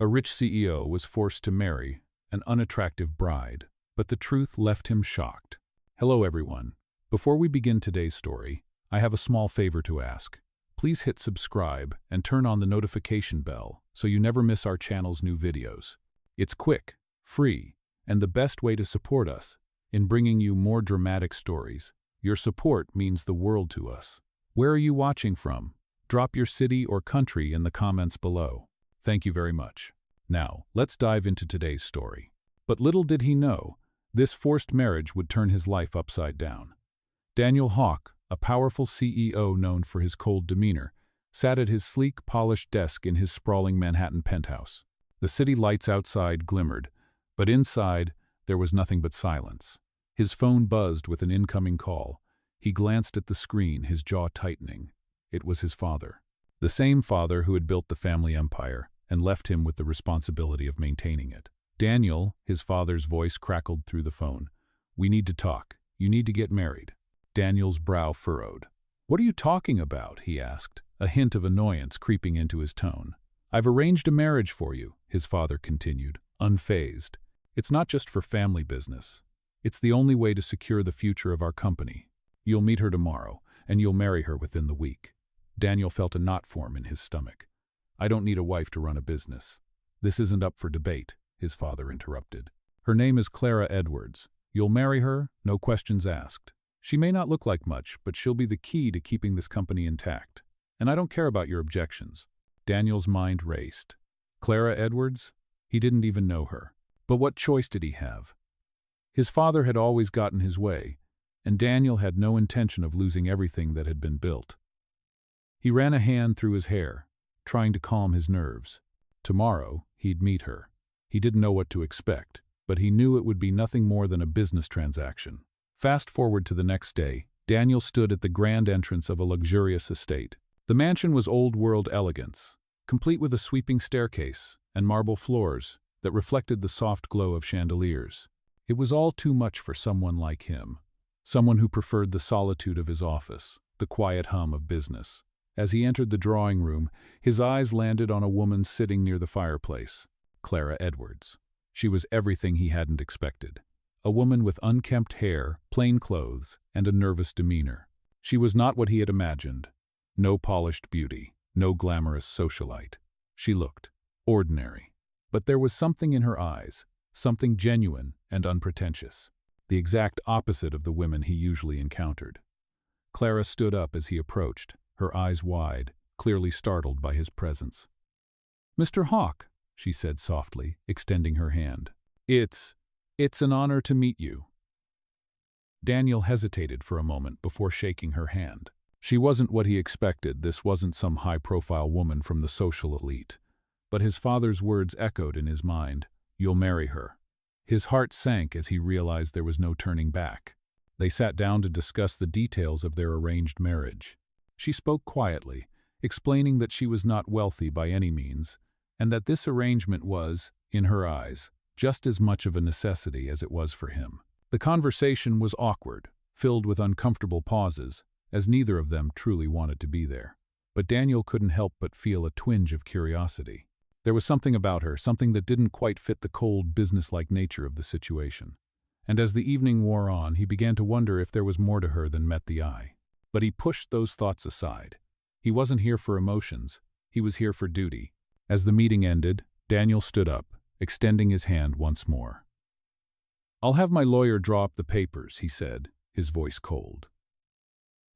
A rich CEO was forced to marry an unattractive bride, but the truth left him shocked. Hello everyone. Before we begin today's story, I have a small favor to ask. Please hit subscribe and turn on the notification bell so you never miss our channel's new videos. It's quick, free, and the best way to support us in bringing you more dramatic stories. Your support means the world to us. Where are you watching from? Drop your city or country in the comments below. Thank you very much. Now, let's dive into today's story. But little did he know, this forced marriage would turn his life upside down. Daniel Hawk, a powerful CEO known for his cold demeanor, sat at his sleek, polished desk in his sprawling Manhattan penthouse. The city lights outside glimmered, but inside there was nothing but silence. His phone buzzed with an incoming call. He glanced at the screen, his jaw tightening. It was his father. The same father who had built the family empire and left him with the responsibility of maintaining it. Daniel, his father's voice crackled through the phone. "We need to talk. You need to get married." Daniel's brow furrowed. "What are you talking about?" he asked, a hint of annoyance creeping into his tone. "I've arranged a marriage for you," his father continued, unfazed. "It's not just for family business. It's the only way to secure the future of our company. You'll meet her tomorrow, and you'll marry her within the week." Daniel felt a knot form in his stomach. "I don't need a wife to run a business. This isn't up for debate," his father interrupted. "Her name is Clara Edwards. You'll marry her, no questions asked. She may not look like much, but she'll be the key to keeping this company intact. And I don't care about your objections." Daniel's mind raced. Clara Edwards? He didn't even know her. But what choice did he have? His father had always gotten his way, and Daniel had no intention of losing everything that had been built. He ran a hand through his hair, trying to calm his nerves. Tomorrow, he'd meet her. He didn't know what to expect, but he knew it would be nothing more than a business transaction. Fast forward to the next day, Daniel stood at the grand entrance of a luxurious estate. The mansion was old-world elegance, complete with a sweeping staircase and marble floors that reflected the soft glow of chandeliers. It was all too much for someone like him, someone who preferred the solitude of his office, the quiet hum of business. As he entered the drawing room, his eyes landed on a woman sitting near the fireplace, Clara Edwards. She was everything he hadn't expected. A woman with unkempt hair, plain clothes, and a nervous demeanor. She was not what he had imagined. No polished beauty, no glamorous socialite. She looked ordinary. But there was something in her eyes, something genuine and unpretentious, the exact opposite of the women he usually encountered. Clara stood up as he approached, her eyes wide, clearly startled by his presence. "Mr. Hawk," she said softly, extending her hand. It's an honor to meet you." Daniel hesitated for a moment before shaking her hand. She wasn't what he expected. This wasn't some high-profile woman from the social elite. But his father's words echoed in his mind. "You'll marry her." His heart sank as he realized there was no turning back. They sat down to discuss the details of their arranged marriage. She spoke quietly, explaining that she was not wealthy by any means, and that this arrangement was, in her eyes, just as much of a necessity as it was for him. The conversation was awkward, filled with uncomfortable pauses, as neither of them truly wanted to be there. But Daniel couldn't help but feel a twinge of curiosity. There was something about her, something that didn't quite fit the cold, businesslike nature of the situation. And as the evening wore on, he began to wonder if there was more to her than met the eye. But he pushed those thoughts aside. He wasn't here for emotions. He was here for duty. As the meeting ended, Daniel stood up, extending his hand once more. "I'll have my lawyer draw up the papers," he said, his voice cold.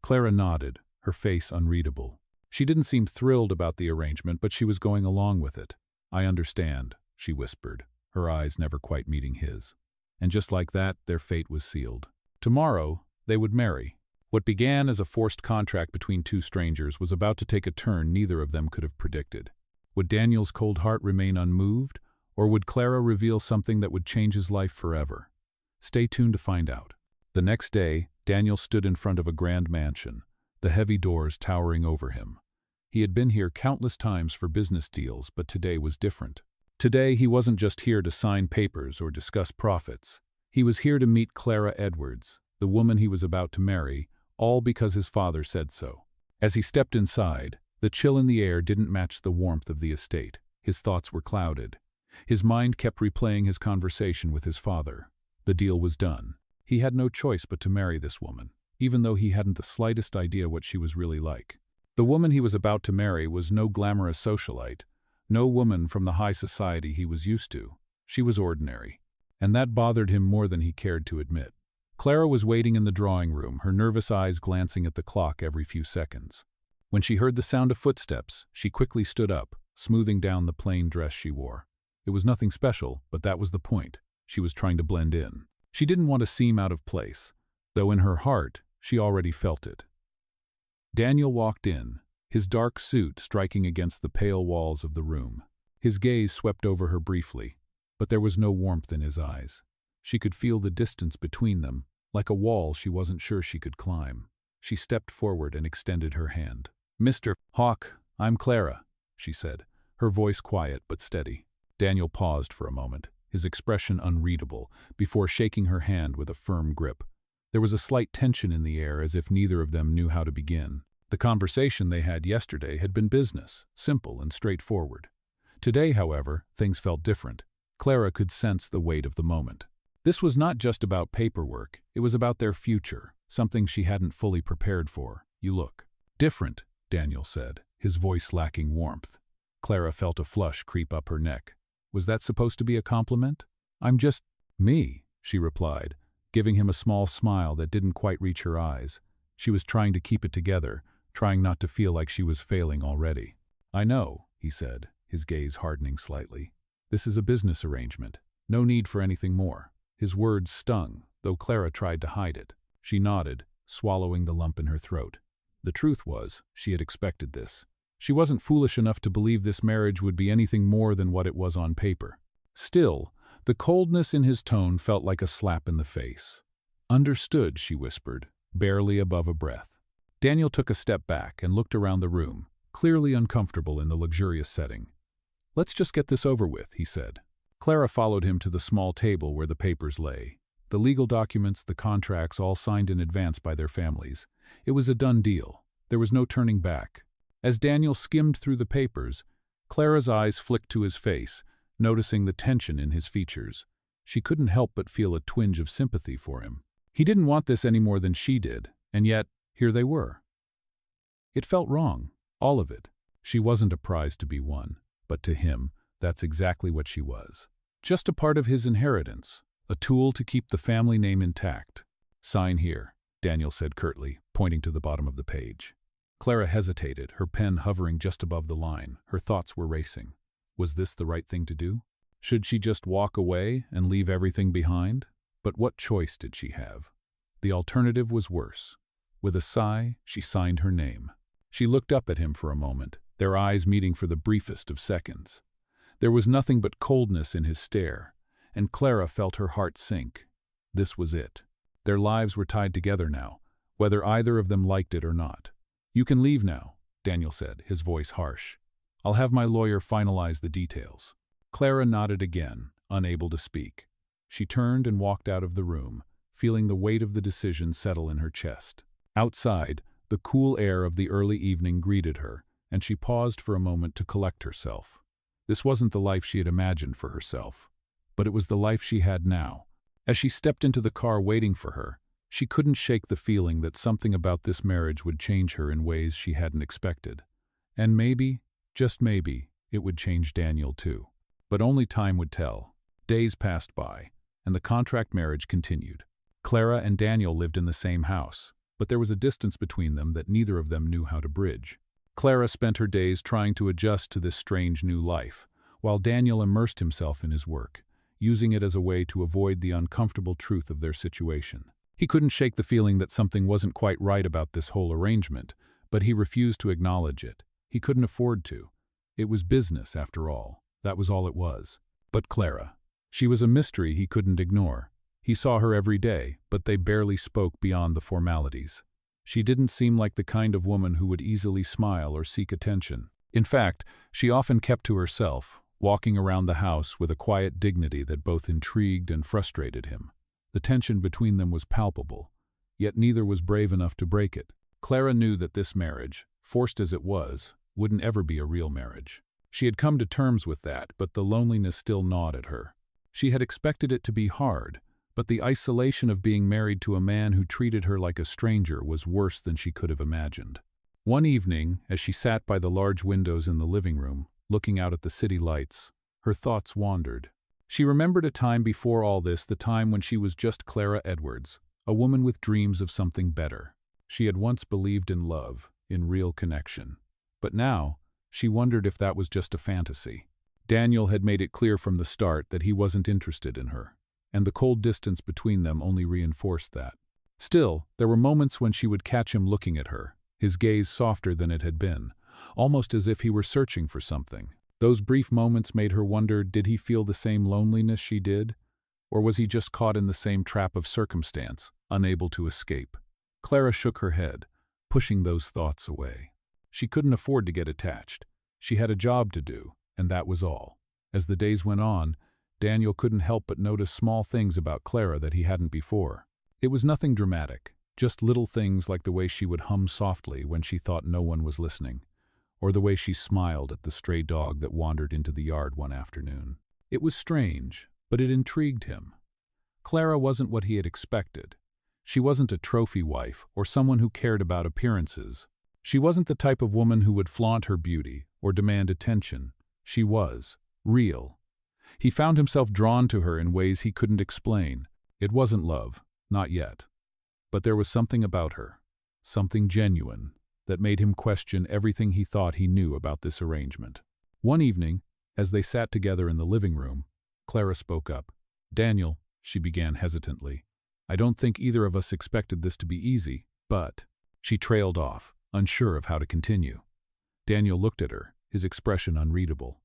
Clara nodded, her face unreadable. She didn't seem thrilled about the arrangement, but she was going along with it. "I understand," she whispered, her eyes never quite meeting his. And just like that, their fate was sealed. Tomorrow, they would marry. What began as a forced contract between two strangers was about to take a turn neither of them could have predicted. Would Daniel's cold heart remain unmoved, or would Clara reveal something that would change his life forever? Stay tuned to find out. The next day, Daniel stood in front of a grand mansion, the heavy doors towering over him. He had been here countless times for business deals, but today was different. Today, he wasn't just here to sign papers or discuss profits. He was here to meet Clara Edwards, the woman he was about to marry, all because his father said so. As he stepped inside, the chill in the air didn't match the warmth of the estate. His thoughts were clouded. His mind kept replaying his conversation with his father. The deal was done. He had no choice but to marry this woman, even though he hadn't the slightest idea what she was really like. The woman he was about to marry was no glamorous socialite, no woman from the high society he was used to. She was ordinary, and that bothered him more than he cared to admit. Clara was waiting in the drawing room, her nervous eyes glancing at the clock every few seconds. When she heard the sound of footsteps, she quickly stood up, smoothing down the plain dress she wore. It was nothing special, but that was the point. She was trying to blend in. She didn't want to seem out of place, though in her heart, she already felt it. Daniel walked in, his dark suit striking against the pale walls of the room. His gaze swept over her briefly, but there was no warmth in his eyes. She could feel the distance between them, like a wall she wasn't sure she could climb. She stepped forward and extended her hand. "Mr. Hawk, I'm Clara," she said, her voice quiet but steady. Daniel paused for a moment, his expression unreadable, before shaking her hand with a firm grip. There was a slight tension in the air, as if neither of them knew how to begin. The conversation they had yesterday had been business, simple and straightforward. Today, however, things felt different. Clara could sense the weight of the moment. This was not just about paperwork, it was about their future, something she hadn't fully prepared for. "You look different," Daniel said, his voice lacking warmth. Clara felt a flush creep up her neck. Was that supposed to be a compliment? "I'm just me," she replied, giving him a small smile that didn't quite reach her eyes. She was trying to keep it together, trying not to feel like she was failing already. "I know," he said, his gaze hardening slightly. "This is a business arrangement. No need for anything more." His words stung, though Clara tried to hide it. She nodded, swallowing the lump in her throat. The truth was, she had expected this. She wasn't foolish enough to believe this marriage would be anything more than what it was on paper. Still, the coldness in his tone felt like a slap in the face. "Understood," she whispered, barely above a breath. Daniel took a step back and looked around the room, clearly uncomfortable in the luxurious setting. "Let's just get this over with," he said. Clara followed him to the small table where the papers lay. The legal documents, the contracts, all signed in advance by their families. It was a done deal. There was no turning back. As Daniel skimmed through the papers, Clara's eyes flicked to his face, noticing the tension in his features. She couldn't help but feel a twinge of sympathy for him. He didn't want this any more than she did, and yet, here they were. It felt wrong, all of it. She wasn't a prize to be won, but to him, that's exactly what she was. Just a part of his inheritance, a tool to keep the family name intact. "Sign here," Daniel said curtly, pointing to the bottom of the page. Clara hesitated, her pen hovering just above the line. Her thoughts were racing. Was this the right thing to do? Should she just walk away and leave everything behind? But what choice did she have? The alternative was worse. With a sigh, she signed her name. She looked up at him for a moment, their eyes meeting for the briefest of seconds. There was nothing but coldness in his stare, and Clara felt her heart sink. This was it. Their lives were tied together now, whether either of them liked it or not. "You can leave now," Daniel said, his voice harsh. "I'll have my lawyer finalize the details." Clara nodded again, unable to speak. She turned and walked out of the room, feeling the weight of the decision settle in her chest. Outside, the cool air of the early evening greeted her, and she paused for a moment to collect herself. This wasn't the life she had imagined for herself, but it was the life she had now. As she stepped into the car waiting for her, she couldn't shake the feeling that something about this marriage would change her in ways she hadn't expected. And maybe, just maybe, it would change Daniel too. But only time would tell. Days passed by, and the contract marriage continued. Clara and Daniel lived in the same house, but there was a distance between them that neither of them knew how to bridge. Clara spent her days trying to adjust to this strange new life, while Daniel immersed himself in his work, using it as a way to avoid the uncomfortable truth of their situation. He couldn't shake the feeling that something wasn't quite right about this whole arrangement, but he refused to acknowledge it. He couldn't afford to. It was business, after all. That was all it was. But Clara. She was a mystery he couldn't ignore. He saw her every day, but they barely spoke beyond the formalities. She didn't seem like the kind of woman who would easily smile or seek attention. In fact, she often kept to herself, walking around the house with a quiet dignity that both intrigued and frustrated him. The tension between them was palpable, yet neither was brave enough to break it. Clara knew that this marriage, forced as it was, wouldn't ever be a real marriage. She had come to terms with that, but the loneliness still gnawed at her. She had expected it to be hard, but the isolation of being married to a man who treated her like a stranger was worse than she could have imagined. One evening, as she sat by the large windows in the living room, looking out at the city lights, her thoughts wandered. She remembered a time before all this, the time when she was just Clara Edwards, a woman with dreams of something better. She had once believed in love, in real connection. But now, she wondered if that was just a fantasy. Daniel had made it clear from the start that he wasn't interested in her, and the cold distance between them only reinforced that. Still, there were moments when she would catch him looking at her, his gaze softer than it had been, almost as if he were searching for something. Those brief moments made her wonder, did he feel the same loneliness she did? Or was he just caught in the same trap of circumstance, unable to escape? Clara shook her head, pushing those thoughts away. She couldn't afford to get attached. She had a job to do, and that was all. As the days went on, Daniel couldn't help but notice small things about Clara that he hadn't before. It was nothing dramatic, just little things like the way she would hum softly when she thought no one was listening, or the way she smiled at the stray dog that wandered into the yard one afternoon. It was strange, but it intrigued him. Clara wasn't what he had expected. She wasn't a trophy wife or someone who cared about appearances. She wasn't the type of woman who would flaunt her beauty or demand attention. She was real. He found himself drawn to her in ways he couldn't explain. It wasn't love, not yet. But there was something about her, something genuine, that made him question everything he thought he knew about this arrangement. One evening, as they sat together in the living room, Clara spoke up. "Daniel," she began hesitantly, "I don't think either of us expected this to be easy, but—" She trailed off, unsure of how to continue. Daniel looked at her, his expression unreadable.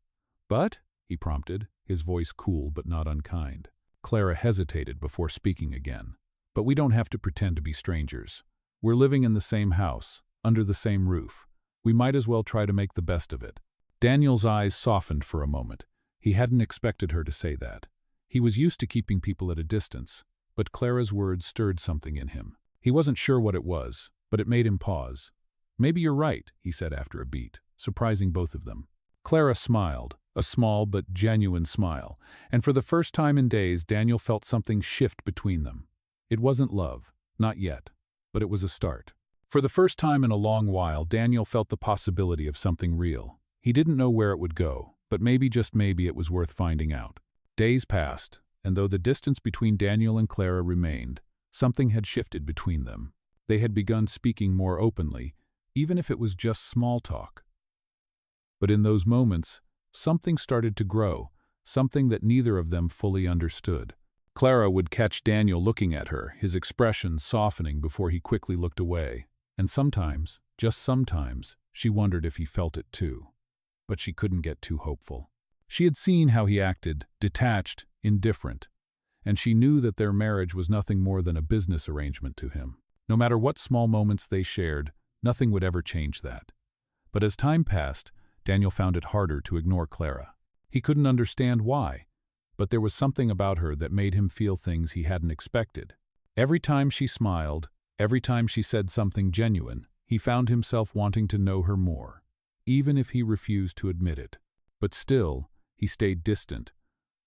"But?" he prompted, his voice cool but not unkind. Clara hesitated before speaking again. "But we don't have to pretend to be strangers. We're living in the same house, under the same roof. We might as well try to make the best of it." Daniel's eyes softened for a moment. He hadn't expected her to say that. He was used to keeping people at a distance, but Clara's words stirred something in him. He wasn't sure what it was, but it made him pause. "Maybe you're right," he said after a beat, surprising both of them. Clara smiled, a small but genuine smile, and for the first time in days Daniel felt something shift between them. It wasn't love, not yet, but it was a start. For the first time in a long while, Daniel felt the possibility of something real. He didn't know where it would go, but maybe, just maybe, it was worth finding out. Days passed, and though the distance between Daniel and Clara remained, something had shifted between them. They had begun speaking more openly, even if it was just small talk. But in those moments, something started to grow, something that neither of them fully understood. Clara would catch Daniel looking at her, his expression softening before he quickly looked away. And sometimes, just sometimes, she wondered if he felt it too. But she couldn't get too hopeful. She had seen how he acted, detached, indifferent, and she knew that their marriage was nothing more than a business arrangement to him. No matter what small moments they shared, nothing would ever change that. But as time passed, Daniel found it harder to ignore Clara. He couldn't understand why, but there was something about her that made him feel things he hadn't expected. Every time she smiled, every time she said something genuine, he found himself wanting to know her more, even if he refused to admit it. But still, he stayed distant,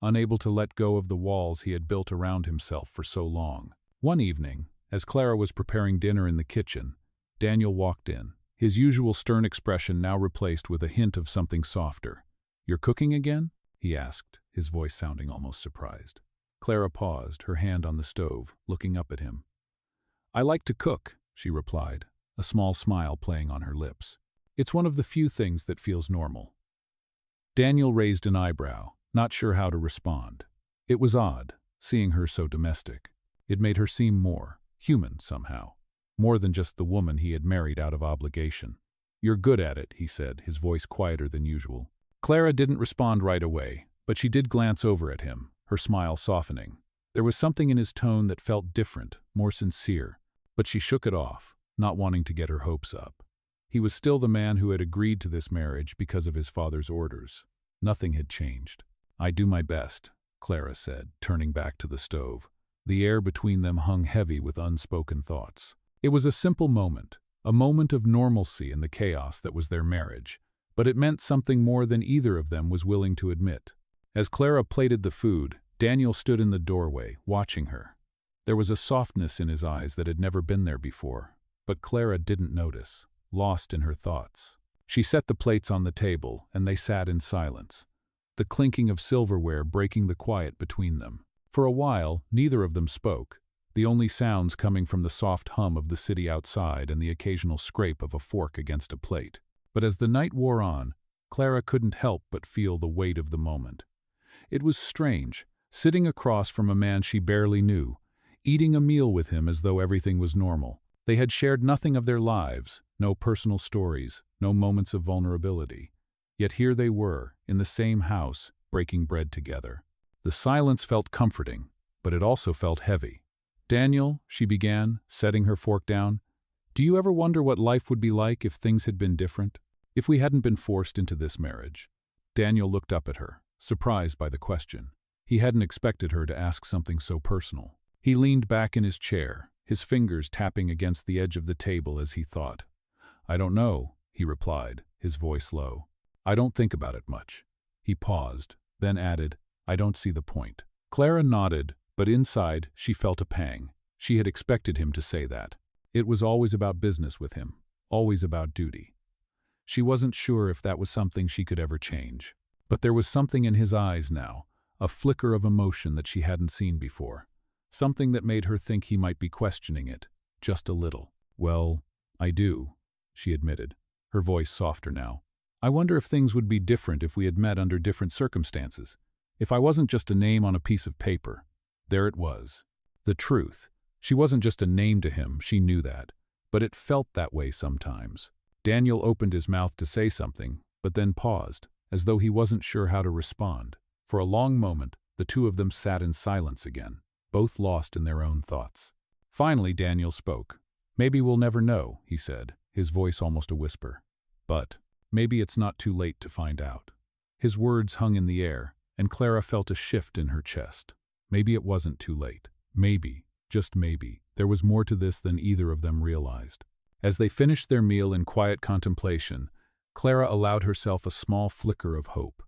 unable to let go of the walls he had built around himself for so long. One evening, as Clara was preparing dinner in the kitchen, Daniel walked in, his usual stern expression now replaced with a hint of something softer. "You're cooking again?" he asked, his voice sounding almost surprised. Clara paused, her hand on the stove, looking up at him. "I like to cook," she replied, a small smile playing on her lips. "It's one of the few things that feels normal." Daniel raised an eyebrow, not sure how to respond. It was odd, seeing her so domestic. It made her seem more human somehow, more than just the woman he had married out of obligation. "You're good at it," he said, his voice quieter than usual. Clara didn't respond right away, but she did glance over at him, her smile softening. There was something in his tone that felt different, more sincere, but she shook it off, not wanting to get her hopes up. He was still the man who had agreed to this marriage because of his father's orders. Nothing had changed. "I do my best," Clara said, turning back to the stove. The air between them hung heavy with unspoken thoughts. It was a simple moment, a moment of normalcy in the chaos that was their marriage. but it meant something more than either of them was willing to admit. As Clara plated the food, Daniel stood in the doorway, watching her. There was a softness in his eyes that had never been there before, but Clara didn't notice, lost in her thoughts. She set the plates on the table, and they sat in silence, the clinking of silverware breaking the quiet between them. For a while, neither of them spoke, the only sounds coming from the soft hum of the city outside and the occasional scrape of a fork against a plate. But as the night wore on, Clara couldn't help but feel the weight of the moment. It was strange, sitting across from a man she barely knew, eating a meal with him as though everything was normal. They had shared nothing of their lives, no personal stories, no moments of vulnerability. Yet here they were, in the same house, breaking bread together. The silence felt comforting, but it also felt heavy. "Daniel," she began, setting her fork down, "do you ever wonder what life would be like if things had been different? If we hadn't been forced into this marriage?" Daniel looked up at her, surprised by the question. He hadn't expected her to ask something so personal. He leaned back in his chair, his fingers tapping against the edge of the table as he thought. "I don't know," he replied, his voice low. "I don't think about it much." He paused, then added, "I don't see the point." Clara nodded, but inside she felt a pang. She had expected him to say that. It was always about business with him, always about duty. She wasn't sure if that was something she could ever change. But there was something in his eyes now, a flicker of emotion that she hadn't seen before. Something that made her think he might be questioning it, just a little. "Well, I do," she admitted, her voice softer now. "I wonder if things would be different if we had met under different circumstances. If I wasn't just a name on a piece of paper." There it was. The truth. She wasn't just a name to him, she knew that. But it felt that way sometimes. Daniel opened his mouth to say something, but then paused, as though he wasn't sure how to respond. For a long moment, the two of them sat in silence again, both lost in their own thoughts. Finally, Daniel spoke. "Maybe we'll never know," he said, his voice almost a whisper. "But maybe it's not too late to find out." His words hung in the air, and Clara felt a shift in her chest. Maybe it wasn't too late. Maybe, just maybe, there was more to this than either of them realized. As they finished their meal in quiet contemplation, Clara allowed herself a small flicker of hope.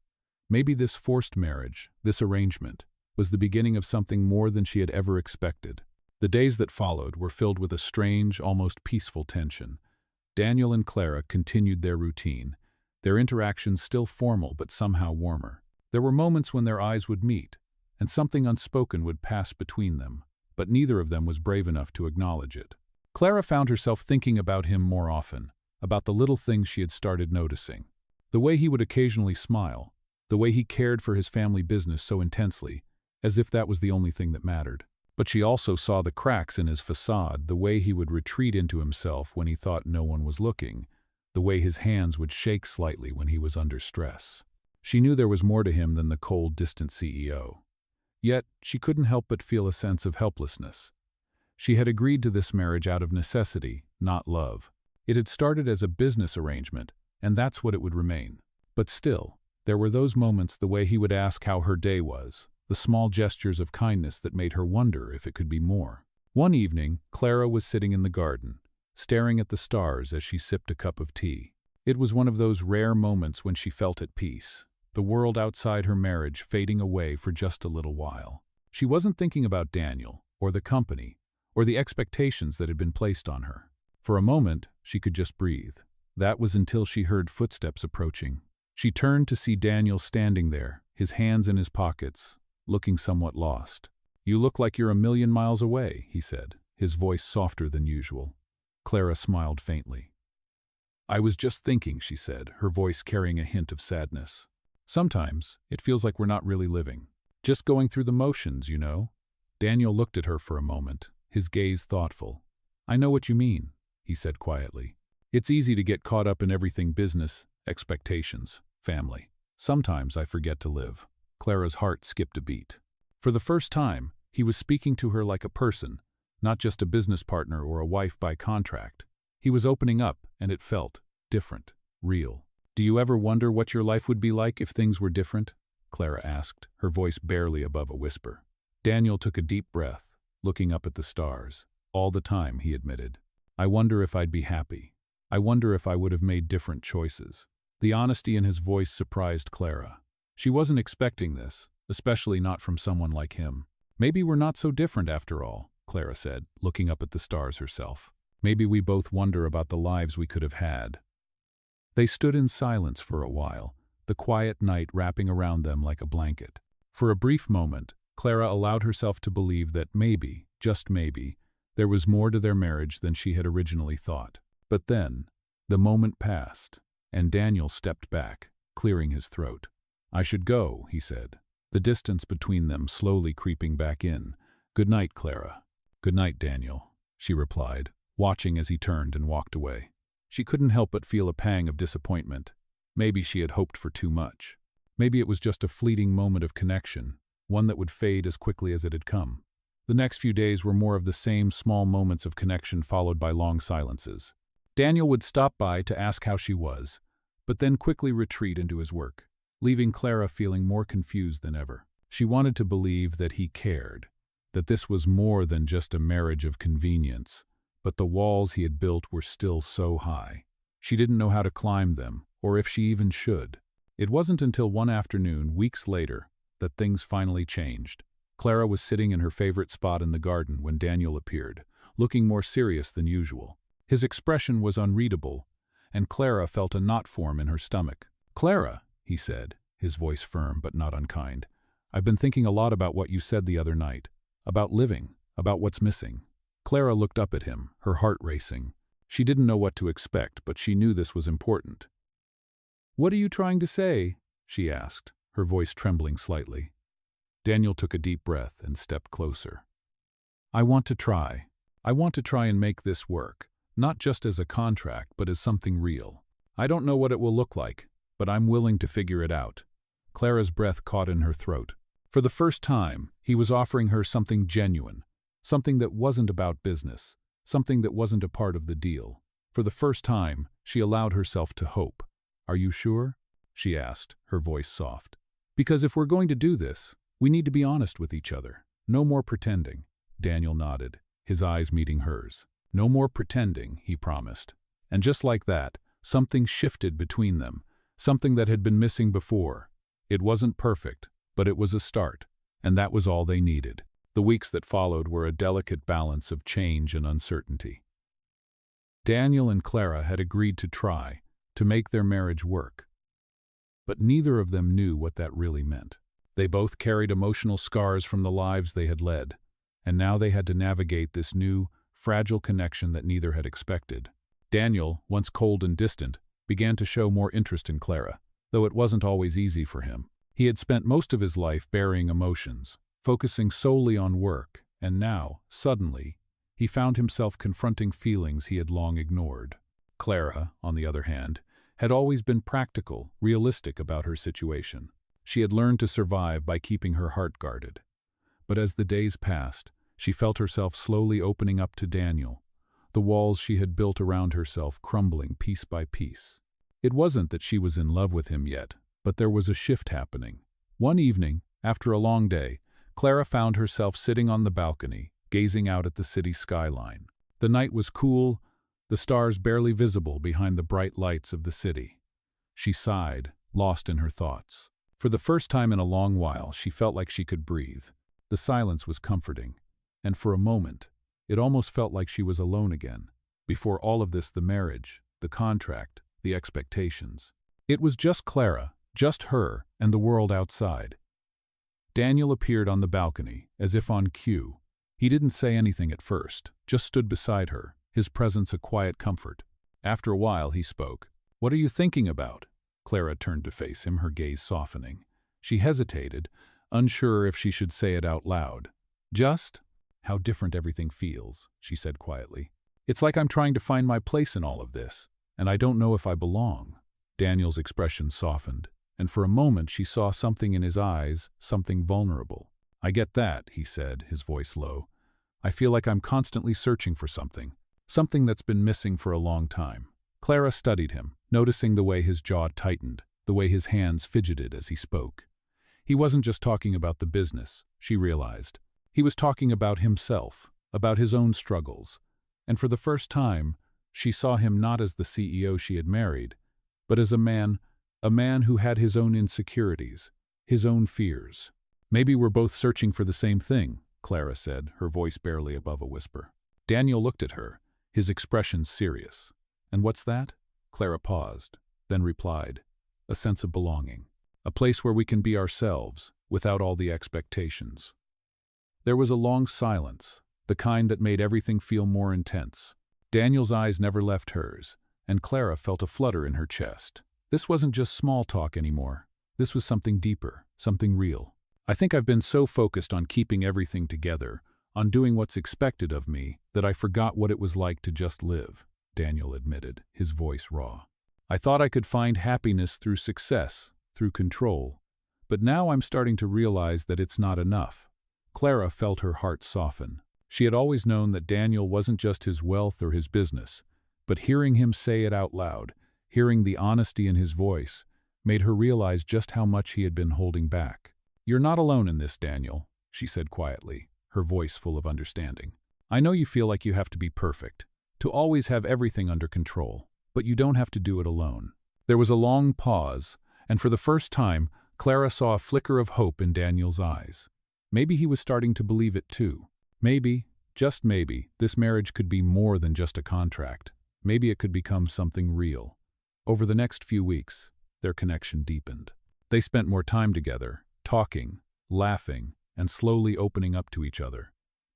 Maybe this forced marriage, this arrangement, was the beginning of something more than she had ever expected. The days that followed were filled with a strange, almost peaceful tension. Daniel and Clara continued their routine, their interactions still formal but somehow warmer. There were moments when their eyes would meet, and something unspoken would pass between them, but neither of them was brave enough to acknowledge it. Clara found herself thinking about him more often, about the little things she had started noticing. The way he would occasionally smile, the way he cared for his family business so intensely, as if that was the only thing that mattered. But she also saw the cracks in his facade, the way he would retreat into himself when he thought no one was looking, the way his hands would shake slightly when he was under stress. She knew there was more to him than the cold, distant CEO. Yet, she couldn't help but feel a sense of helplessness. She had agreed to this marriage out of necessity, not love. It had started as a business arrangement, and that's what it would remain. But still, there were those moments, the way he would ask how her day was, the small gestures of kindness that made her wonder if it could be more. One evening, Clara was sitting in the garden, staring at the stars as she sipped a cup of tea. It was one of those rare moments when she felt at peace, the world outside her marriage fading away for just a little while. She wasn't thinking about Daniel, or the company, or the expectations that had been placed on her. For a moment, she could just breathe. That was until she heard footsteps approaching. She turned to see Daniel standing there, his hands in his pockets, looking somewhat lost. "You look like you're a million miles away," he said, his voice softer than usual. Clara smiled faintly. "I was just thinking," she said, her voice carrying a hint of sadness. "Sometimes, it feels like we're not really living. Just going through the motions, you know." Daniel looked at her for a moment, his gaze thoughtful. "I know what you mean," he said quietly. "It's easy to get caught up in everything business, expectations, family. Sometimes I forget to live." Clara's heart skipped a beat. For the first time, he was speaking to her like a person, not just a business partner or a wife by contract. He was opening up, and it felt different, real. "Do you ever wonder what your life would be like if things were different?" Clara asked, her voice barely above a whisper. Daniel took a deep breath, looking up at the stars. "All the time," he admitted. "I wonder if I'd be happy. I wonder if I would have made different choices." The honesty in his voice surprised Clara. She wasn't expecting this, especially not from someone like him. "Maybe we're not so different after all," Clara said, looking up at the stars herself. "Maybe we both wonder about the lives we could have had." They stood in silence for a while, the quiet night wrapping around them like a blanket. For a brief moment, Clara allowed herself to believe that maybe, just maybe, there was more to their marriage than she had originally thought. But then, the moment passed, and Daniel stepped back, clearing his throat. "I should go," he said, the distance between them slowly creeping back in. "Good night, Clara." "Good night, Daniel," she replied, watching as he turned and walked away. She couldn't help but feel a pang of disappointment. Maybe she had hoped for too much. Maybe it was just a fleeting moment of connection, one that would fade as quickly as it had come. The next few days were more of the same small moments of connection followed by long silences. Daniel would stop by to ask how she was, but then quickly retreat into his work, leaving Clara feeling more confused than ever. She wanted to believe that he cared, that this was more than just a marriage of convenience, but the walls he had built were still so high. She didn't know how to climb them, or if she even should. It wasn't until one afternoon, weeks later, that things finally changed. Clara was sitting in her favorite spot in the garden when Daniel appeared, looking more serious than usual. His expression was unreadable, and Clara felt a knot form in her stomach. "Clara," he said, his voice firm but not unkind, "I've been thinking a lot about what you said the other night, about living, about what's missing." Clara looked up at him, her heart racing. She didn't know what to expect, but she knew this was important. "What are you trying to say?" she asked, her voice trembling slightly. Daniel took a deep breath and stepped closer. I want to try and make this work, not just as a contract, but as something real. I don't know what it will look like, but I'm willing to figure it out." Clara's breath caught in her throat. For the first time, he was offering her something genuine, something that wasn't about business, something that wasn't a part of the deal. For the first time, she allowed herself to hope. "Are you sure?" she asked, her voice soft. "Because if we're going to do this, we need to be honest with each other. No more pretending." Daniel nodded, his eyes meeting hers. "No more pretending," he promised. And just like that, something shifted between them, something that had been missing before. It wasn't perfect, but it was a start, and that was all they needed. The weeks that followed were a delicate balance of change and uncertainty. Daniel and Clara had agreed to try, to make their marriage work. But neither of them knew what that really meant. They both carried emotional scars from the lives they had led, and now they had to navigate this new, fragile connection that neither had expected. Daniel, once cold and distant, began to show more interest in Clara, though it wasn't always easy for him. He had spent most of his life burying emotions, focusing solely on work, and now, suddenly, he found himself confronting feelings he had long ignored. Clara, on the other hand, had always been practical, realistic about her situation. She had learned to survive by keeping her heart guarded. But as the days passed, she felt herself slowly opening up to Daniel, the walls she had built around herself crumbling piece by piece. It wasn't that she was in love with him yet, but there was a shift happening. One evening, after a long day, Clara found herself sitting on the balcony, gazing out at the city skyline. The night was cool, the stars barely visible behind the bright lights of the city. She sighed, lost in her thoughts. For the first time in a long while, she felt like she could breathe. The silence was comforting, and for a moment, it almost felt like she was alone again. Before all of this, the marriage, the contract, the expectations. It was just Clara, just her, and the world outside. Daniel appeared on the balcony, as if on cue. He didn't say anything at first, just stood beside her, his presence a quiet comfort. After a while, he spoke. "What are you thinking about?" Clara turned to face him, her gaze softening. She hesitated, unsure if she should say it out loud. "Just how different everything feels," she said quietly. "It's like I'm trying to find my place in all of this, and I don't know if I belong." Daniel's expression softened, and for a moment she saw something in his eyes, something vulnerable. "I get that," he said, his voice low. "I feel like I'm constantly searching for something that's been missing for a long time." Clara studied him, noticing the way his jaw tightened, the way his hands fidgeted as he spoke. He wasn't just talking about the business, she realized. He was talking about himself, about his own struggles. And for the first time, she saw him not as the CEO she had married, but as a man A man who had his own insecurities, his own fears. Maybe we're both searching for the same thing, Clara said, her voice barely above a whisper. Daniel looked at her, his expression serious. And what's that? Clara paused, then replied, a sense of belonging. A place where we can be ourselves, without all the expectations. There was a long silence, the kind that made everything feel more intense. Daniel's eyes never left hers, and Clara felt a flutter in her chest. This wasn't just small talk anymore. This was something deeper, something real. I think I've been so focused on keeping everything together, on doing what's expected of me, that I forgot what it was like to just live, Daniel admitted, his voice raw. I thought I could find happiness through success, through control. But now I'm starting to realize that it's not enough. Clara felt her heart soften. She had always known that Daniel wasn't just his wealth or his business, but hearing him say it out loud, hearing the honesty in his voice, made her realize just how much he had been holding back. You're not alone in this, Daniel, she said quietly, her voice full of understanding. I know you feel like you have to be perfect, to always have everything under control, but you don't have to do it alone. There was a long pause, and for the first time, Clara saw a flicker of hope in Daniel's eyes. Maybe he was starting to believe it too. Maybe, just maybe, this marriage could be more than just a contract. Maybe it could become something real. Over the next few weeks, their connection deepened. They spent more time together, talking, laughing, and slowly opening up to each other.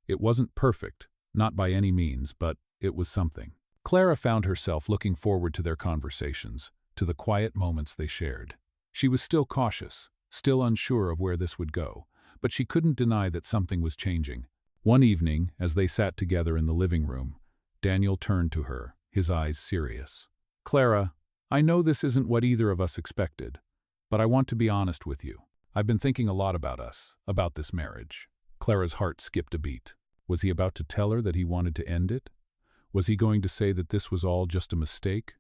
It wasn't perfect, not by any means, but it was something. Clara found herself looking forward to their conversations, to the quiet moments they shared. She was still cautious, still unsure of where this would go, but she couldn't deny that something was changing. One evening, as they sat together in the living room, Daniel turned to her, his eyes serious. Clara, I know this isn't what either of us expected, but I want to be honest with you. I've been thinking a lot about us, about this marriage. Clara's heart skipped a beat. Was he about to tell her that he wanted to end it? Was he going to say that this was all just a mistake?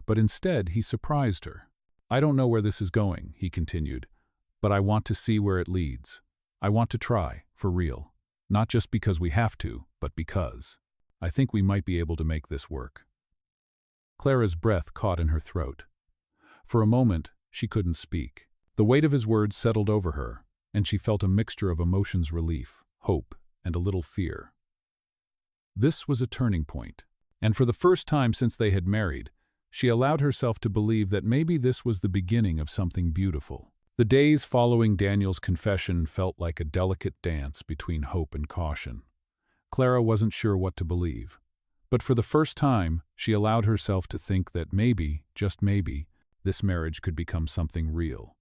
But instead, he surprised her. I don't know where this is going, he continued, but I want to see where it leads. I want to try, for real. Not just because we have to, but because. I think we might be able to make this work. Clara's breath caught in her throat. For a moment, she couldn't speak. The weight of his words settled over her, and she felt a mixture of emotions: relief, hope, and a little fear. This was a turning point, and for the first time since they had married, she allowed herself to believe that maybe this was the beginning of something beautiful. The days following Daniel's confession felt like a delicate dance between hope and caution. Clara wasn't sure what to believe, but for the first time, she allowed herself to think that maybe, just maybe, this marriage could become something real.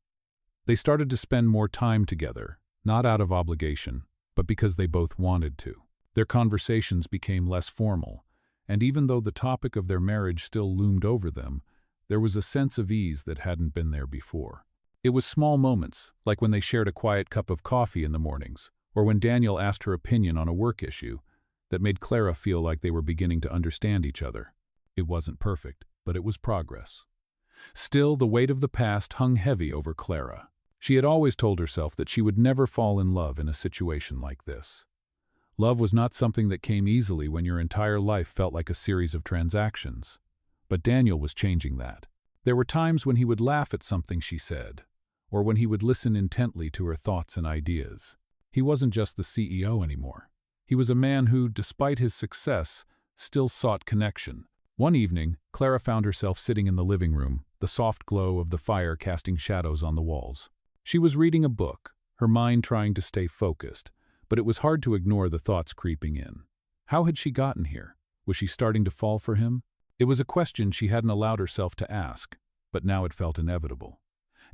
They started to spend more time together, not out of obligation, but because they both wanted to. Their conversations became less formal, and even though the topic of their marriage still loomed over them, there was a sense of ease that hadn't been there before. It was small moments, like when they shared a quiet cup of coffee in the mornings, or when Daniel asked her opinion on a work issue, that made Clara feel like they were beginning to understand each other. It wasn't perfect, but it was progress. Still, the weight of the past hung heavy over Clara. She had always told herself that she would never fall in love in a situation like this. Love was not something that came easily when your entire life felt like a series of transactions. But Daniel was changing that. There were times when he would laugh at something she said, or when he would listen intently to her thoughts and ideas. He wasn't just the CEO anymore. He was a man who, despite his success, still sought connection. One evening, Clara found herself sitting in the living room, the soft glow of the fire casting shadows on the walls. She was reading a book, her mind trying to stay focused, but it was hard to ignore the thoughts creeping in. How had she gotten here? Was she starting to fall for him? It was a question she hadn't allowed herself to ask, but now it felt inevitable.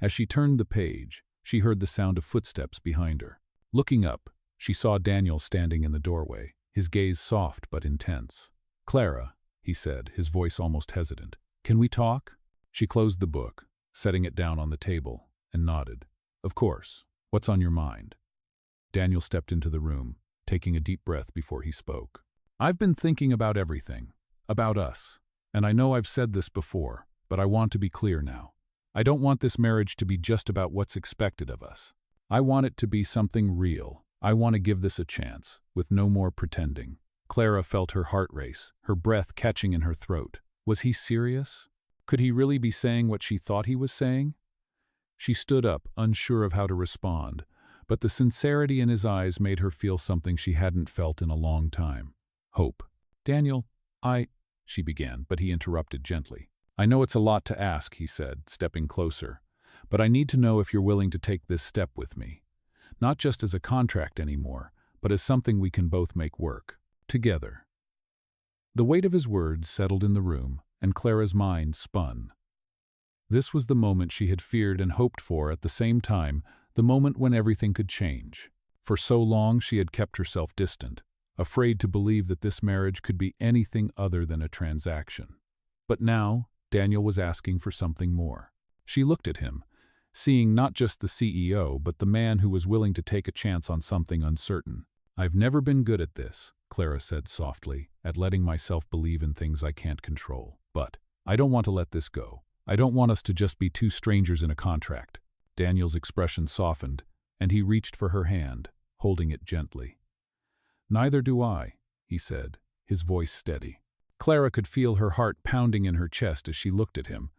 As she turned the page, she heard the sound of footsteps behind her. Looking up, she saw Daniel standing in the doorway, his gaze soft but intense. "Clara," he said, his voice almost hesitant, "can we talk?" She closed the book, setting it down on the table, and nodded. "Of course. What's on your mind?" Daniel stepped into the room, taking a deep breath before he spoke. "I've been thinking about everything, about us, and I know I've said this before, but I want to be clear now. I don't want this marriage to be just about what's expected of us. I want it to be something real. I want to give this a chance, with no more pretending." Clara felt her heart race, her breath catching in her throat. Was he serious? Could he really be saying what she thought he was saying? She stood up, unsure of how to respond, but the sincerity in his eyes made her feel something she hadn't felt in a long time. Hope. Daniel, she began, but he interrupted gently. I know it's a lot to ask, he said, stepping closer, but I need to know if you're willing to take this step with me. Not just as a contract anymore, but as something we can both make work. Together. The weight of his words settled in the room, and Clara's mind spun. This was the moment she had feared and hoped for at the same time, the moment when everything could change. For so long she had kept herself distant, afraid to believe that this marriage could be anything other than a transaction. But now, Daniel was asking for something more. She looked at him, seeing not just the CEO, but the man who was willing to take a chance on something uncertain. I've never been good at this, Clara said softly, at letting myself believe in things I can't control. But I don't want to let this go. I don't want us to just be two strangers in a contract. Daniel's expression softened, and he reached for her hand, holding it gently. Neither do I, he said, his voice steady. Clara could feel her heart pounding in her chest as she looked at him,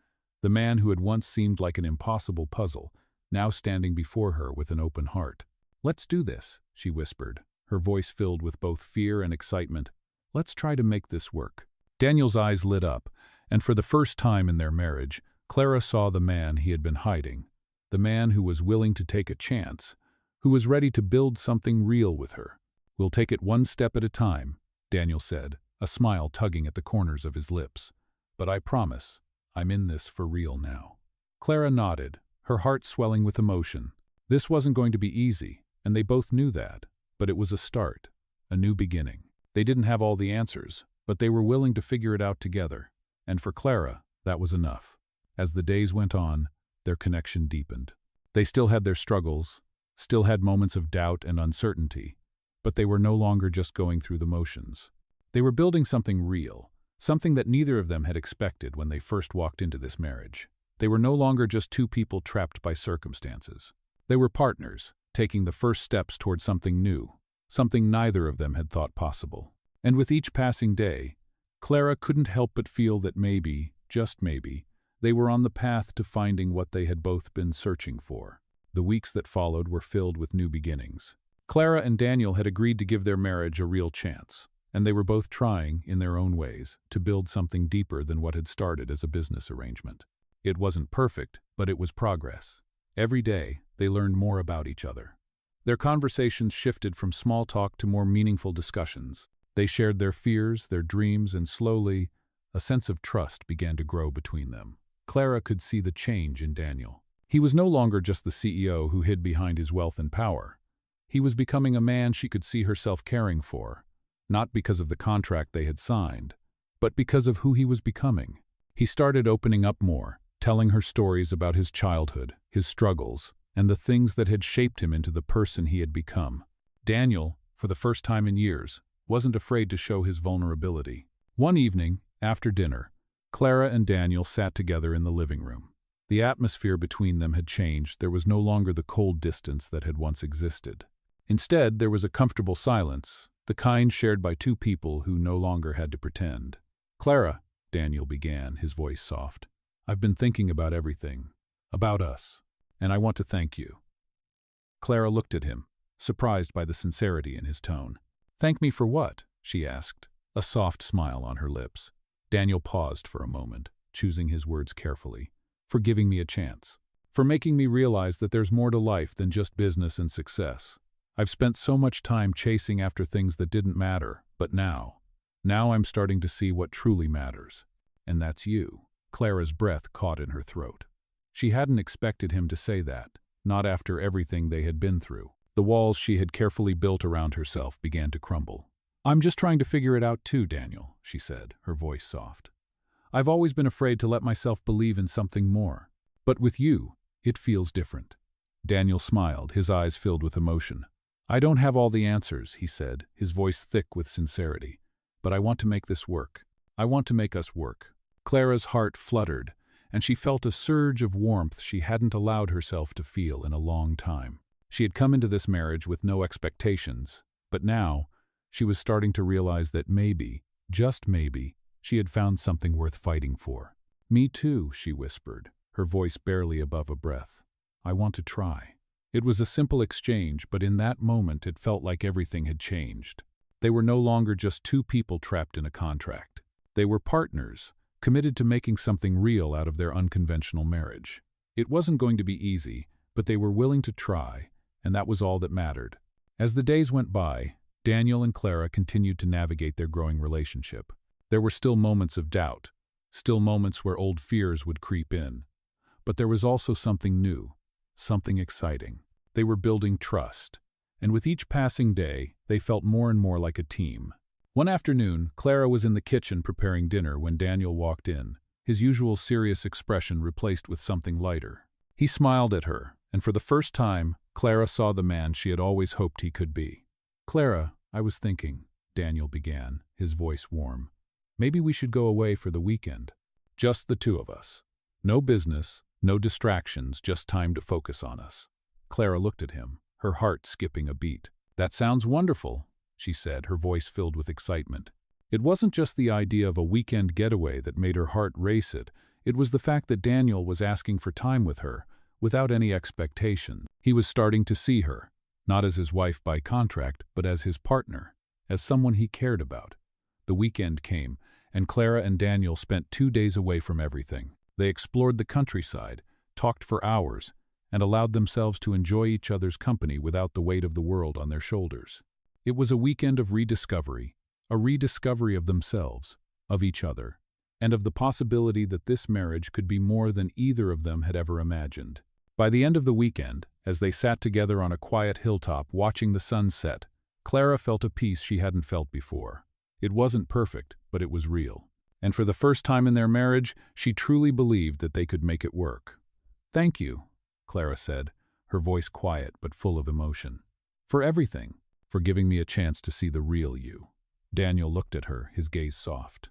the man who had once seemed like an impossible puzzle, now standing before her with an open heart. Let's do this, she whispered, her voice filled with both fear and excitement. Let's try to make this work. Daniel's eyes lit up, and for the first time in their marriage, Clara saw the man he had been hiding, the man who was willing to take a chance, who was ready to build something real with her. We'll take it one step at a time, Daniel said, a smile tugging at the corners of his lips. But I promise, I'm in this for real now. Clara nodded, her heart swelling with emotion. This wasn't going to be easy, and they both knew that, but it was a start, a new beginning. They didn't have all the answers, but they were willing to figure it out together, and for Clara, that was enough. As the days went on, their connection deepened. They still had their struggles, still had moments of doubt and uncertainty, but they were no longer just going through the motions. They were building something real, something that neither of them had expected when they first walked into this marriage. They were no longer just two people trapped by circumstances. They were partners, taking the first steps toward something new, something neither of them had thought possible. And with each passing day, Clara couldn't help but feel that maybe, just maybe, they were on the path to finding what they had both been searching for. The weeks that followed were filled with new beginnings. Clara and Daniel had agreed to give their marriage a real chance, and they were both trying, in their own ways, to build something deeper than what had started as a business arrangement. It wasn't perfect, but it was progress. Every day, they learned more about each other. Their conversations shifted from small talk to more meaningful discussions. They shared their fears, their dreams, and slowly, a sense of trust began to grow between them. Clara could see the change in Daniel. He was no longer just the CEO who hid behind his wealth and power. He was becoming a man she could see herself caring for, not because of the contract they had signed, but because of who he was becoming. He started opening up more, telling her stories about his childhood, his struggles, and the things that had shaped him into the person he had become. Daniel, for the first time in years, wasn't afraid to show his vulnerability. One evening, after dinner, Clara and Daniel sat together in the living room. The atmosphere between them had changed. There was no longer the cold distance that had once existed. Instead, there was a comfortable silence, the kind shared by two people who no longer had to pretend. Clara, Daniel began, his voice soft, I've been thinking about everything, about us, and I want to thank you. Clara looked at him, surprised by the sincerity in his tone. Thank me for what? She asked, a soft smile on her lips. Daniel paused for a moment, choosing his words carefully. For giving me a chance. For making me realize that there's more to life than just business and success. I've spent so much time chasing after things that didn't matter, but now I'm starting to see what truly matters. And that's you. Clara's breath caught in her throat. She hadn't expected him to say that, not after everything they had been through. The walls she had carefully built around herself began to crumble. I'm just trying to figure it out too, Daniel, she said, her voice soft. I've always been afraid to let myself believe in something more. But with you, it feels different. Daniel smiled, his eyes filled with emotion. I don't have all the answers, he said, his voice thick with sincerity. But I want to make this work. I want to make us work. Clara's heart fluttered, and she felt a surge of warmth she hadn't allowed herself to feel in a long time. She had come into this marriage with no expectations, but now, she was starting to realize that maybe, just maybe, she had found something worth fighting for. Me too, she whispered, her voice barely above a breath. I want to try. It was a simple exchange, but in that moment it felt like everything had changed. They were no longer just two people trapped in a contract. They were partners, committed to making something real out of their unconventional marriage. It wasn't going to be easy, but they were willing to try, and that was all that mattered. As the days went by, Daniel and Clara continued to navigate their growing relationship. There were still moments of doubt, still moments where old fears would creep in. But there was also something new, something exciting. They were building trust, and with each passing day, they felt more and more like a team. One afternoon, Clara was in the kitchen preparing dinner when Daniel walked in, his usual serious expression replaced with something lighter. He smiled at her, and for the first time, Clara saw the man she had always hoped he could be. "Clara, I was thinking," Daniel began, his voice warm. "Maybe we should go away for the weekend. Just the two of us. No business, no distractions, just time to focus on us." Clara looked at him, her heart skipping a beat. "That sounds wonderful," she said, her voice filled with excitement. It wasn't just the idea of a weekend getaway that made her heart race. It was the fact that Daniel was asking for time with her, without any expectation. He was starting to see her, not as his wife by contract, but as his partner, as someone he cared about. The weekend came, and Clara and Daniel spent 2 days away from everything. They explored the countryside, talked for hours, and allowed themselves to enjoy each other's company without the weight of the world on their shoulders. It was a weekend of rediscovery, a rediscovery of themselves, of each other, and of the possibility that this marriage could be more than either of them had ever imagined. By the end of the weekend, as they sat together on a quiet hilltop watching the sun set, Clara felt a peace she hadn't felt before. It wasn't perfect, but it was real. And for the first time in their marriage, she truly believed that they could make it work. "Thank you," Clara said, her voice quiet but full of emotion. "For everything, for giving me a chance to see the real you." Daniel looked at her, his gaze soft.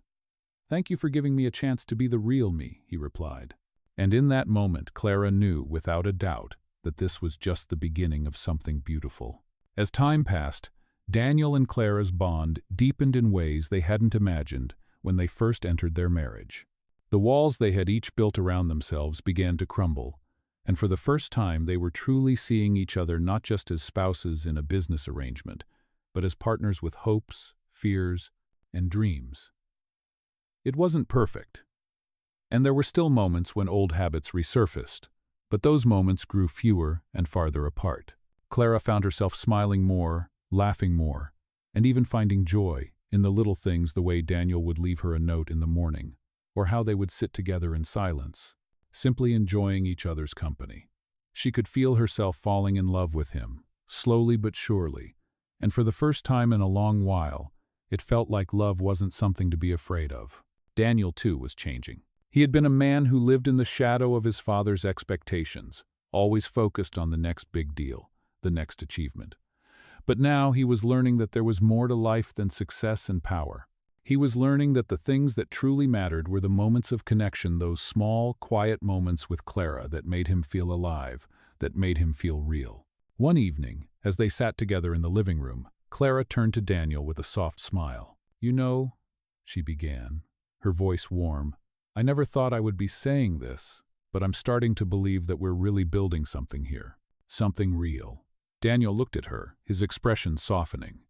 "Thank you for giving me a chance to be the real me," he replied. And in that moment, Clara knew, without a doubt, that this was just the beginning of something beautiful. As time passed, Daniel and Clara's bond deepened in ways they hadn't imagined when they first entered their marriage. The walls they had each built around themselves began to crumble, and for the first time they were truly seeing each other not just as spouses in a business arrangement, but as partners with hopes, fears, and dreams. It wasn't perfect, and there were still moments when old habits resurfaced, but those moments grew fewer and farther apart. Clara found herself smiling more, laughing more, and even finding joy in the little things, the way Daniel would leave her a note in the morning, or how they would sit together in silence, simply enjoying each other's company. She could feel herself falling in love with him, slowly but surely, and for the first time in a long while, it felt like love wasn't something to be afraid of. Daniel, too, was changing. He had been a man who lived in the shadow of his father's expectations, always focused on the next big deal, the next achievement. But now he was learning that there was more to life than success and power. He was learning that the things that truly mattered were the moments of connection, those small, quiet moments with Clara that made him feel alive, that made him feel real. One evening, as they sat together in the living room, Clara turned to Daniel with a soft smile. "You know," she began, her voice warm, "I never thought I would be saying this, but I'm starting to believe that we're really building something here. Something real." Daniel looked at her, his expression softening.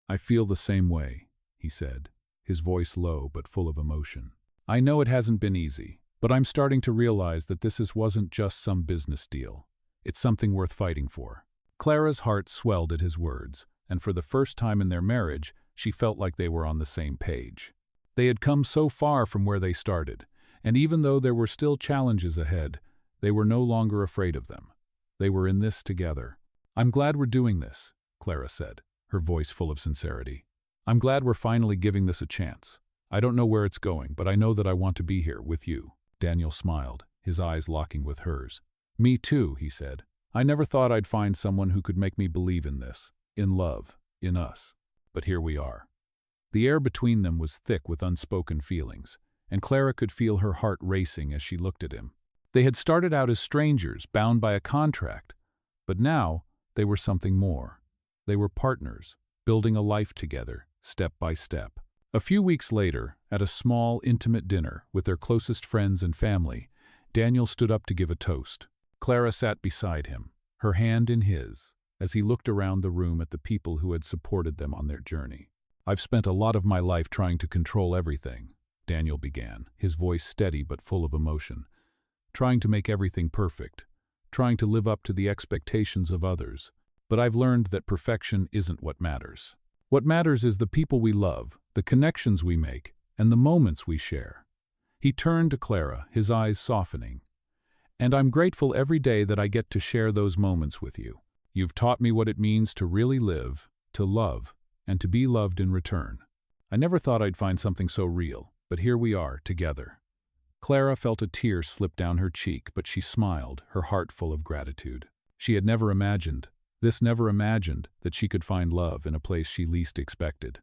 "I feel the same way," he said, his voice low but full of emotion. "I know it hasn't been easy, but I'm starting to realize that wasn't just some business deal. It's something worth fighting for." Clara's heart swelled at his words, and for the first time in their marriage, she felt like they were on the same page. They had come so far from where they started, and even though there were still challenges ahead, they were no longer afraid of them. They were in this together. "I'm glad we're doing this," Clara said, her voice full of sincerity. "I'm glad we're finally giving this a chance. I don't know where it's going, but I know that I want to be here with you." Daniel smiled, his eyes locking with hers. "Me too," he said. "I never thought I'd find someone who could make me believe in this, in love, in us. But here we are." The air between them was thick with unspoken feelings, and Clara could feel her heart racing as she looked at him. They had started out as strangers, bound by a contract, but now they were something more. They were partners, building a life together, step by step. A few weeks later, at a small, intimate dinner with their closest friends and family, Daniel stood up to give a toast. Clara sat beside him, her hand in his, as he looked around the room at the people who had supported them on their journey. "I've spent a lot of my life trying to control everything," Daniel began, his voice steady but full of emotion. "Trying to make everything perfect, trying to live up to the expectations of others. But I've learned that perfection isn't what matters. What matters is the people we love, the connections we make, and the moments we share." He turned to Clara, his eyes softening. "And I'm grateful every day that I get to share those moments with you. You've taught me what it means to really live, to love, and to be loved in return. I never thought I'd find something so real, but here we are, together." Clara felt a tear slip down her cheek, but she smiled, her heart full of gratitude. She had never imagined that she could find love in a place she least expected.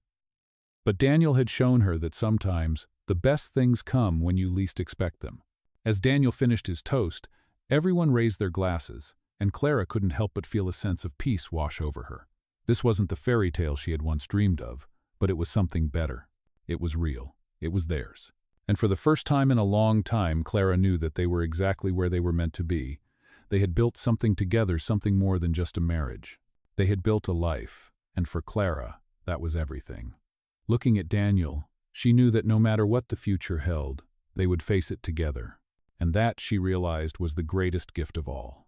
But Daniel had shown her that sometimes the best things come when you least expect them. As Daniel finished his toast, everyone raised their glasses, and Clara couldn't help but feel a sense of peace wash over her. This wasn't the fairy tale she had once dreamed of, but it was something better. It was real. It was theirs. And for the first time in a long time, Clara knew that they were exactly where they were meant to be. They had built something together, something more than just a marriage. They had built a life, and for Clara, that was everything. Looking at Daniel, she knew that no matter what the future held, they would face it together. And that, she realized, was the greatest gift of all.